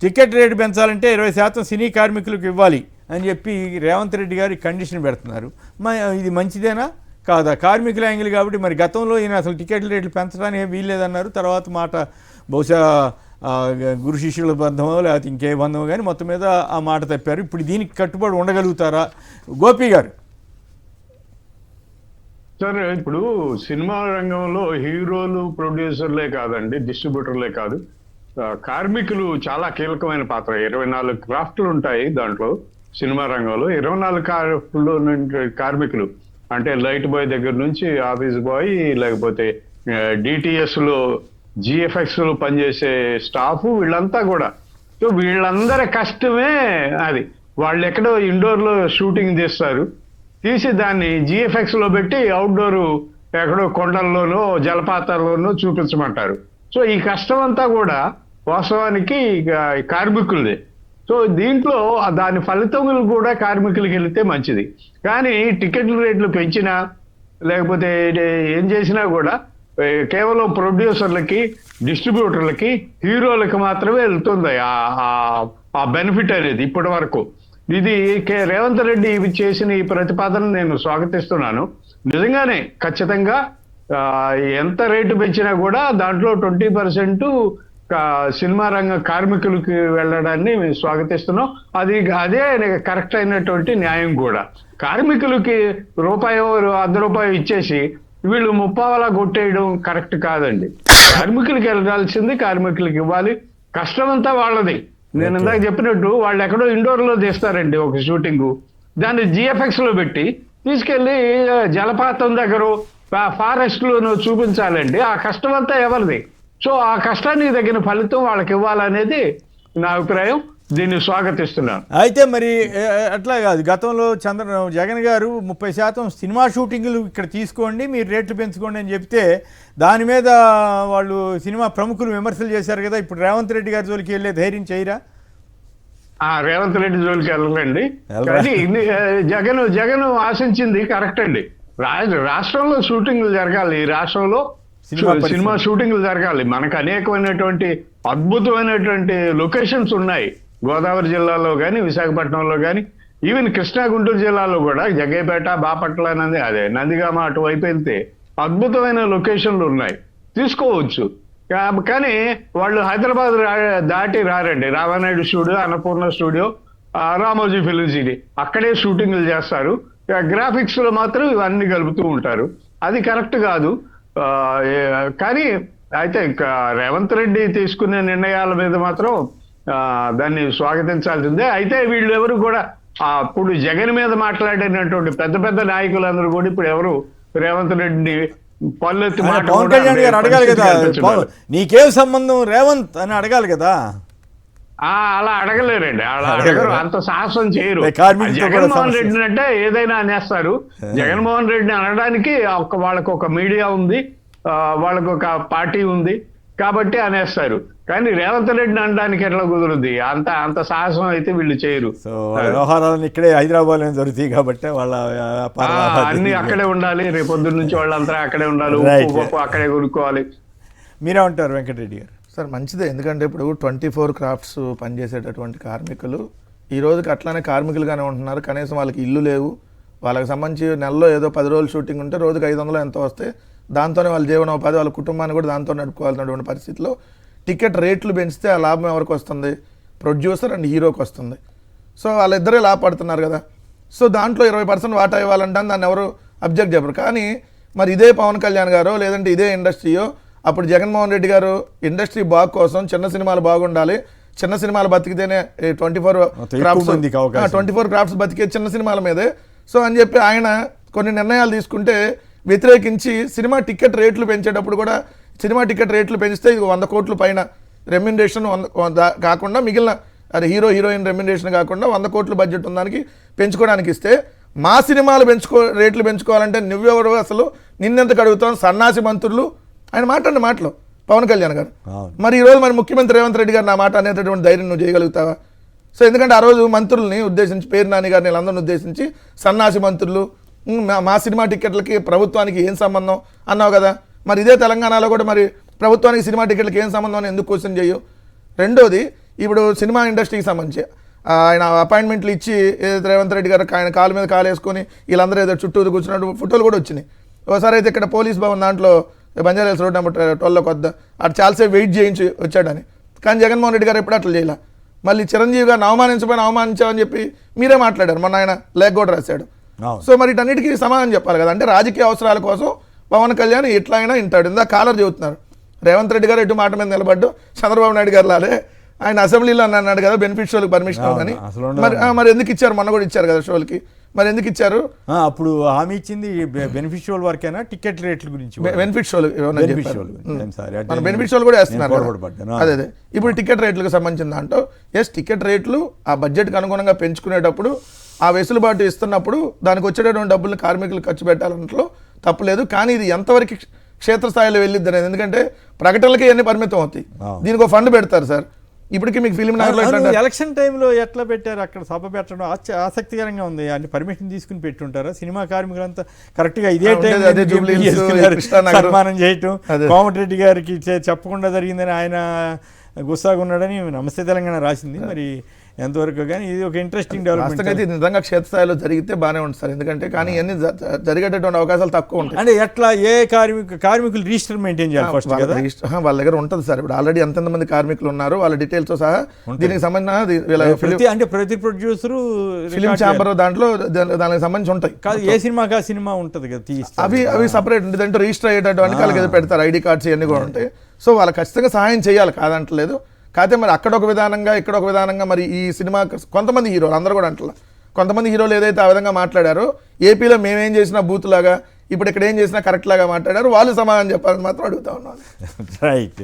Ticket rate పెంచాలంటే 20% సినీ కార్మికులకు ఇవ్వాలి అని చెప్పి రేవంత్ రెడ్డి గారు కండిషన్ పెడుతున్నారు. ఇది మంచిదేనా కాదా? కార్మికుల యాంగిల్ కాబట్టి మరి గతంలో ఈయన అసలు టికెట్ రేట్లు పెంచడానికి ఏం వీల్లేదన్నారు. తర్వాత మాట బహుశా గురు శిష్యుల బంధమో లేకపోతే ఇంకే బంధమో కానీ మొత్తం మీద ఆ మాట తప్పారు. ఇప్పుడు దీనికి కట్టుబడి ఉండగలుగుతారా గోపి గారు? సార్, ఇప్పుడు సినిమా రంగంలో హీరోలు ప్రొడ్యూసర్లే కాదండి, డిస్ట్రిబ్యూటర్లే కాదు, కార్మికులు చాలా కీలకమైన పాత్ర. 24 క్రాఫ్ట్లు ఉంటాయి దాంట్లో. సినిమా రంగంలో 24 క్రాఫ్ట్లు కార్మికులు అంటే లైట్ బాయ్ దగ్గర నుంచి ఆఫీస్ బాయ్, లేకపోతే డిటిఎస్ లో జిఎఫ్ఎక్స్ లో పనిచేసే స్టాఫ్, వీళ్ళంతా కూడా. సో వీళ్ళందరి కష్టమే అది. వాళ్ళు ఎక్కడో ఇండోర్ లో షూటింగ్ చేస్తారు, తీసి దాన్ని జిఎఫ్ఎక్స్ లో పెట్టి అవుట్డోర్ ఎక్కడో కొండల్లోనో జలపాతాల్లోనో చూపించమంటారు. సో ఈ కష్టం అంతా కూడా వాస్తవానికి కార్మికులదే. సో దీంట్లో దాని ఫలితములు కూడా కార్మికులకి వెళితే మంచిది. కానీ టికెట్ల రేట్లు పెంచినా లేకపోతే ఏం చేసినా కూడా కేవలం ప్రొడ్యూసర్లకి, డిస్ట్రిబ్యూటర్లకి, హీరోలకి మాత్రమే వెళ్తుంది ఆ బెనిఫిట్ అనేది ఇప్పటి వరకు. ఇది రేవంత్ రెడ్డి చేసిన ఈ ప్రతిపాదన నేను స్వాగతిస్తున్నాను. నిజంగానే ఖచ్చితంగా ఎంత రేటు పెంచినా కూడా దాంట్లో 20% సినిమా రంగ కార్మికులకి వెళ్ళడాన్ని మేము స్వాగతిస్తున్నాం. అదే కరెక్ట్ అయినటువంటి న్యాయం కూడా. కార్మికులకి రూపాయి ₹100 ఇచ్చేసి వీళ్ళు 30 కొట్టేయడం కరెక్ట్ కాదండి. కార్మికులకి వెళ్ళాల్సింది కార్మికులకి ఇవ్వాలి. కష్టం అంతా వాళ్ళది. నేను ఇందాక చెప్పినట్టు వాళ్ళు ఎక్కడో ఇండోర్ లో తీస్తారండి ఒక షూటింగ్, దాన్ని జిఎఫ్ఎక్స్ లో పెట్టి తీసుకెళ్లి జలపాతం దగ్గర ఫారెస్ట్ లోనూ చూపించాలండి. ఆ కష్టం అంతా ఎవరిది? సో ఆ కష్టానికి తగిన ఫలితం వాళ్ళకి ఇవ్వాలనేది నా అభిప్రాయం. దీన్ని స్వాగతిస్తున్నాను. అయితే మరి అట్లా కాదు, గతంలో జగన్ గారు 30% సినిమా షూటింగ్లు ఇక్కడ తీసుకోండి, మీరు రేట్లు పెంచుకోండి అని చెప్తే దాని మీద వాళ్ళు సినిమా ప్రముఖులు విమర్శలు చేశారు కదా. ఇప్పుడు రేవంత్ రెడ్డి గారి జోలికి వెళ్ళే ధైర్యం చేయరా? రేవంత్ రెడ్డి జోలికి వెళ్ళండి. కానీ జగన్ ఆశించింది కరెక్ట్ అండి. రాష్ట్రంలో షూటింగ్లు జరగాలి, ఈ రాష్ట్రంలో సినిమా షూటింగ్లు జరగాలి. మనకు అనేకమైనటువంటి అద్భుతమైనటువంటి లొకేషన్స్ ఉన్నాయి. గోదావరి జిల్లాలో కానీ, విశాఖపట్నంలో కానీ, ఈవెన్ కృష్ణా గుంటూరు జిల్లాలో కూడా జగ్గైపేట, బాపట్ల, నందిగామ అటువైపు వెళ్తే అద్భుతమైన లొకేషన్లు ఉన్నాయి, తీసుకోవచ్చు. కానీ వాళ్ళు హైదరాబాద్ దాటి రారండి. Ramanaidu studio, Annapurna studio, Ramoji film city, అక్కడే షూటింగ్లు చేస్తారు. గ్రాఫిక్స్ లో మాత్రం ఇవన్నీ కలుపుతూ ఉంటారు. అది కరెక్ట్ కాదు. కానీ అయితే రేవంత్ రెడ్డి తీసుకునే నిర్ణయాల మీద మాత్రం దాన్ని స్వాగతించాల్సిందే. అయితే వీళ్ళు ఎవరు కూడా అప్పుడు జగన్ మీద మాట్లాడినటువంటి పెద్ద పెద్ద నాయకులందరూ కూడా ఇప్పుడు ఎవరు రేవంత్ రెడ్డిని పల్లెత్తి పవన్ కళ్యాణ్ గారు అడగాలి కదా, నీకేం సంబంధం రేవంత్ అని అడగాలి కదా. అలా అడగలేరండి, అలా అడగరు, అంత సాహసం చేయరు. జగన్మోహన్ రెడ్డిని అంటే ఏదైనా అనేస్తారు. జగన్మోహన్ రెడ్డిని అనడానికి వాళ్ళకు ఒక మీడియా ఉంది, వాళ్ళకు ఒక పార్టీ ఉంది కాబట్టి అనేస్తారు. కానీ రేవంత్ రెడ్డిని అనడానికి ఎట్లా కుదురుద్ది? అంత సాహసం అయితే వీళ్ళు చేయరు. వ్యవహారాలను ఇక్కడే హైదరాబాద్ లో జరుగుతాయి కాబట్టి వాళ్ళ అన్ని అక్కడే ఉండాలి. రేపొద్దు నుంచి వాళ్ళంతా అక్కడే ఉండాలి, ఉప్పు అక్కడే కొనుక్కోవాలి. మీరేమంటారు వెంకటరెడ్డి గారు? సార్ మంచిదే, ఎందుకంటే ఇప్పుడు 24 క్రాఫ్ట్స్ పనిచేసేటటువంటి కార్మికులు ఈ రోజుకి అట్లానే కార్మికులుగానే ఉంటున్నారు. కనీసం వాళ్ళకి ఇల్లు లేవు. వాళ్ళకి సంబంధించి నెలలో ఏదో 10 రోజులు షూటింగ్ ఉంటే రోజుకి 500 ఎంతో వస్తే దాంతోనే వాళ్ళ జీవనోపాధి, వాళ్ళ కుటుంబాన్ని కూడా దాంతో నడుపుకోవాల్సినటువంటి పరిస్థితిలో టికెట్ రేట్లు పెంచితే ఆ లాభం ఎవరికి వస్తుంది? ప్రొడ్యూసర్ అండ్ హీరోకి వస్తుంది. సో వాళ్ళిద్దరే లాభపడుతున్నారు కదా. సో దాంట్లో 20% వాటా ఇవ్వాలంటే దాన్ని ఎవరు అబ్జెక్ట్ చెప్పరు. కానీ మరి ఇదే పవన్ కళ్యాణ్ గారో లేదంటే ఇదే ఇండస్ట్రీయో అప్పుడు జగన్మోహన్ రెడ్డి గారు ఇండస్ట్రీ బాగు కోసం చిన్న సినిమాలు బాగుండాలి, చిన్న సినిమాలు బతికితేనే 24 క్రాఫ్ట్స్ బతికే చిన్న సినిమాల మీదే సో అని చెప్పి ఆయన కొన్ని నిర్ణయాలు తీసుకుంటే వ్యతిరేకించి సినిమా టికెట్ రేట్లు పెంచేటప్పుడు కూడా సినిమా టికెట్ రేట్లు పెంచితే 100 కోట్ల పైన రెమ్యునరేషన్ కాకుండా మిగిలిన హీరో హీరోయిన్ రెమ్యునరేషన్ కాకుండా 100 కోట్ల బడ్జెట్ ఉందానికి పెంచుకోవడానికి ఇస్తే మా సినిమాలు రేట్లు పెంచుకోవాలంటే నువ్వెవరు అసలు, నిన్నెంత కడుగుతాం, సన్నాసి మంత్రులు ఆయన మాటలు పవన్ కళ్యాణ్ గారు. మరి ఈరోజు మరి ముఖ్యమంత్రి రేవంత్ రెడ్డి గారు నా మాట అనేటటువంటి ధైర్యం నువ్వు చేయగలుగుతావా? సో ఎందుకంటే ఆ రోజు మంత్రుల్ని ఉద్దేశించి, పేరు నాని గారిని వీళ్ళందరిని ఉద్దేశించి సన్నాసి మంత్రులు, మా సినిమా టికెట్లకి ప్రభుత్వానికి ఏం సంబంధం అన్నావు కదా. మరి ఇదే తెలంగాణలో కూడా మరి ప్రభుత్వానికి సినిమా టికెట్లకి ఏం సంబంధం అని ఎందుకు క్వశ్చన్ చేయవు? రెండోది ఇప్పుడు సినిమా ఇండస్ట్రీకి సంబంధించి ఆయన అపాయింట్మెంట్లు ఇచ్చి ఏదైతే రేవంత్ రెడ్డి గారు ఆయన కాలు మీద కాలు వేసుకొని వీళ్ళందరూ ఏదో చుట్టూ కూర్చున్నట్టు ఫోటోలు కూడా వచ్చినాయి. ఒకసారి అయితే ఇక్కడ పోలీస్ భవన్ దాంట్లో బంజారాహిల్స్ రోడ్ నెంబర్ 12 కొద్ద అటు చాలాసేపు వెయిట్ చేయించి వచ్చాడని. కానీ జగన్మోహన్ రెడ్డి గారు ఎప్పుడు అట్లా చేయాల. మళ్ళీ చిరంజీవి గారిని అవమానించామని చెప్పి మీరే మాట్లాడారు, మొన్న ఆయన లేఖ కూడా రాశాడు. సో మరి ఇటన్నిటికీ సమాధానం చెప్పాలి కదా. అంటే రాజకీయ అవసరాల కోసం పవన్ కళ్యాణ్ ఎట్లా అయినా వింటాడు. ఇందా కాలర్ చెబుతున్నారు రేవంత్ రెడ్డి గారు ఎటు మాట మీద నిలబడ్డు, చంద్రబాబు నాయుడు గారు లాలే ఆయన అసెంబ్లీలో అన్నాడు కదా బెనిఫిట్ షోలకు పర్మిషన్ ఉందని. మరి ఎందుకు ఇచ్చారు? మొన్న కూడా ఇచ్చారు కదా షోలకి, మరి ఎందుకు ఇచ్చారు? అప్పుడు హామీ ఇచ్చింది బెనిఫిషియల్ వర్కేనా టికెట్ రేట్ల గురించి? బెనిఫిట్ షోలు బెనిఫిట్ షోలు కూడా వేస్తున్నారు. అదే ఇప్పుడు టికెట్ రేట్లకు సంబంధించిన దాంట్లో టికెట్ రేట్లు ఆ బడ్జెట్కి అనుగుణంగా పెంచుకునేటప్పుడు ఆ వెసులుబాటు ఇస్తున్నప్పుడు దానికి వచ్చేటటువంటి డబ్బులు కార్మికులు ఖర్చు పెట్టాలంట్లో తప్పులేదు. కానీ ఇది ఎంతవరకు క్షేత్రస్థాయిలో వెళ్ళిద్ది అనేది, ఎందుకంటే ప్రకటనలకి అన్ని పరిమితం అవుతాయి. దీనికి ఒక ఫండ్ పెడతారు సార్. ఇప్పటికీ మీకు ఫిలిం నగర్లో ఎలక్షన్ టైంలో ఎట్లా పెట్టారు అక్కడ సభ పెట్టడం ఆసక్తికరంగా ఉంది. అంటే పర్మిషన్ తీసుకుని పెట్టుంటారా? సినిమా కార్మికులంతా కరెక్ట్గా ఇదే సన్మానం చేయటం, కోమటిరెడ్డి గారికి చెప్పకుండా జరిగిందని ఆయన గుస్సాగా ఉన్నాడని నమస్తే తెలంగాణ రాసింది. మరి ఎంతవరకు కానీ ఇది ఒక ఇంట్రెస్టింగ్ డెవలప్మెంట్. అయితే నిజంగా క్షేత్రస్థాయిలో జరిగితే బాగానే ఉంటుంది సార్, ఎందుకంటే కానీ ఇవన్నీ జరిగేటటువంటి అవకాశాలు తక్కువ ఉంటాయి. అంటే ఎట్లా ఏ కార్మికులు రిజిస్టర్ మెయింటైన్ చేయాలి ఫస్ట్ కదా? వాళ్ళ దగ్గర ఉంటుంది సార్. ఇప్పుడు ఆల్రెడీ ఎంతమంది కార్మికులు ఉన్నారు వాళ్ళ డీటెయిల్స్ సహా దీనికి సంబంధించిన అంటే ప్రతి ప్రొడ్యూసర్ ఫిలిం ఛాంబర్ దాంట్లో దానికి సంబంధించి ఉంటాయి. కాదు ఏ సినిమాకి ఆ సినిమా ఉంటుంది కదా, అవి సపరేట్ ఉంటుంది. దాంట్లో రిజిస్టర్ అయ్యేటటువంటి వాళ్ళకి పెడతారు, ఐడి కార్డ్స్ ఇవన్నీ కూడా ఉంటాయి. సో వాళ్ళకి ఖచ్చితంగా సహాయం చేయాలి, కాదంటలేదు. కాకపోతే మరి అక్కడ ఒక విధానంగా ఇక్కడ ఒక విధానంగా మరి ఈ సినిమా కొంతమంది హీరోలు అందరూ కూడా అంటలా, కొంతమంది హీరోలు ఏదైతే ఆ విధంగా మాట్లాడారో ఏపీలో మేమేం చేసినా బూత్ లాగా ఇప్పుడు ఇక్కడ ఏం చేసినా కరెక్ట్ లాగా మాట్లాడారు, వాళ్ళు సమాధానం చెప్పాలని మాత్రం అడుగుతా ఉన్నాను. రైట్.